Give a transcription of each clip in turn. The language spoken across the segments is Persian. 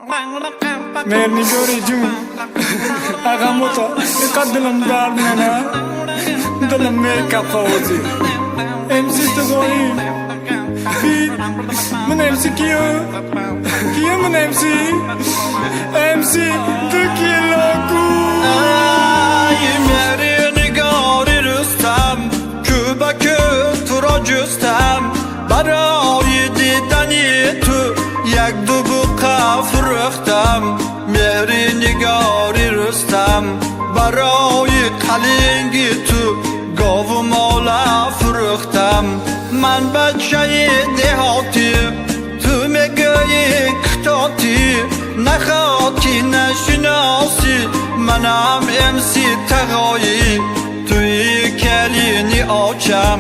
مهرنی گوری جون اقاموتا قدلم دارنا دلم میکا خوزی امسی تقوی من امسی کیو من امسی تو کی لوکو مهری نگاری رستم که با که تو را جستم برای دیدنی تو یک دو بوقه فرختم مهری نگاری رستم برای قلنگی تو گاو و مالا فرختم من بچه دهاتی تو میگویی کتاتی نخواتی نشناسی منم امسی تقایی توی کلینی آچم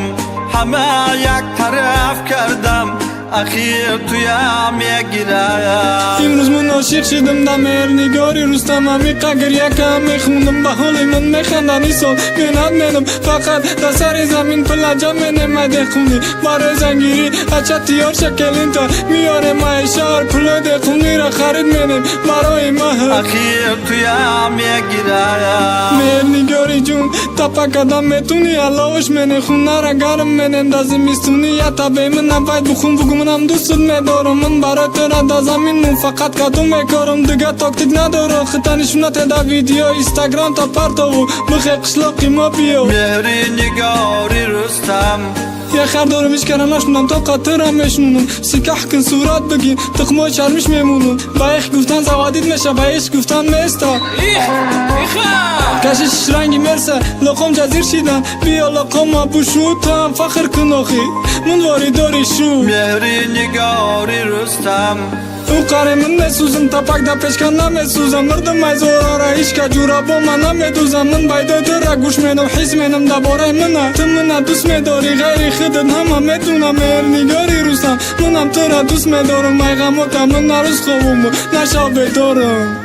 همه یک طرف کردم اخیر تویم میگیرم امروز من عاشق شدم در مهرنگاری رستم عمیقه گریه که میخوندم به حال من میخندن این سال بینات میدم فقط در سر زمین پلنجا مینمده خوندی برای زنگیری اچه تیار شکلین تا میاره مای شهر پلده خوندی را خرید میدم برای ماه اخیر تویم میگیرم مهرنگاری جون تپا کدام میتونی علاوش منه خونه را گرم منه در زمستونی یا تبه من نباید بخون بگو منم دوست میدارم من برای تو را در زمین فقط کدوم میکارم دیگه تاکتیک ندارم خطا نشونت در ویدیو اینستاگرام تا پرتاو بخی قشلاقی ما بیو مهری نگاری رستم یه خر دارم ایش کرم نشونم تا قطرم میشنونم سکه حکن صورت بگین تقمای چرمش میمونم با ایخ گفتن زوادید میشه با ایش گفتن میستا کشش رنگی مرسه لقم جزیر شیدن بیا لقم ما بشو تا هم فخر کن آخی من واری داری شو مهری نگاری رستم او قاره من میسوزم تپک در پیشکن نمیسوزم مردم مزورا را ایش که جورا با من نمیدوزم من بایده تو را گوش میدم حس میدم درباره منه تو منه دوست میداری غیر خودت همه میدونم مهرنگاری رستم منم تو را دوست میدارم مای غموتا من نروز خوبم نشا بدارم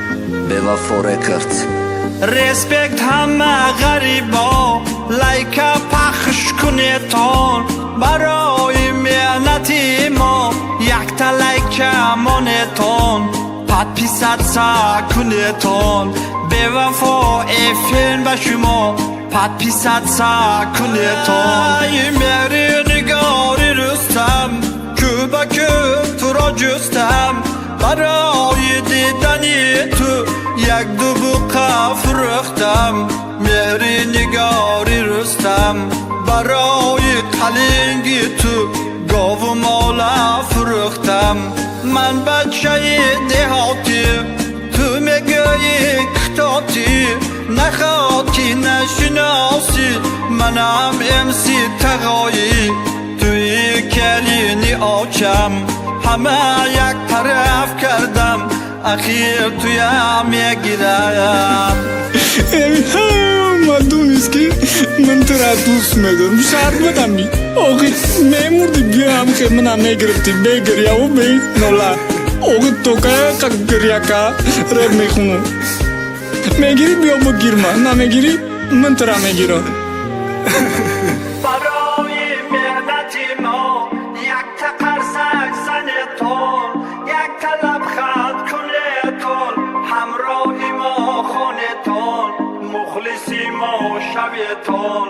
به وفا کرد رسپکت همه غریبا لایکا پخش کنیتان برای مهنتی ما یک تا لایکا مانتان پد پیست سا کنیتان به وفا افین به شما پد پیست سا کنیتان مهری نگاری رستم که با که تو را جستم برای دیدنی تو یک دو بوقه فرختم مهری نگاری رستم برای قلنگی تو گاو و مالا فرختم من بچه دهاتی تو میگویی کتاتی نخواتی نشناسی منم امسی تقایی توی کلینی آچم همه یک طرف کردم اخیر تویم میگیرم مدونیست که من تو را دوست میدارم شرط بدم بی آقی میموردی بیا هم خیلی منم میگرفتی بگریا و بی نولا آقی تو که گریا که رب میخونم میگیری بیا بگیر من نمیگیری من تو را میگیرم برای مهنتی ما یک تا قرصک زنتون یک تا لبخند کنتون همراهی ما خونتون مخلصی ما شویتون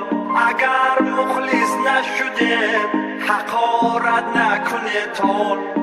اگر مخلص نشدید حقارت نکنیتون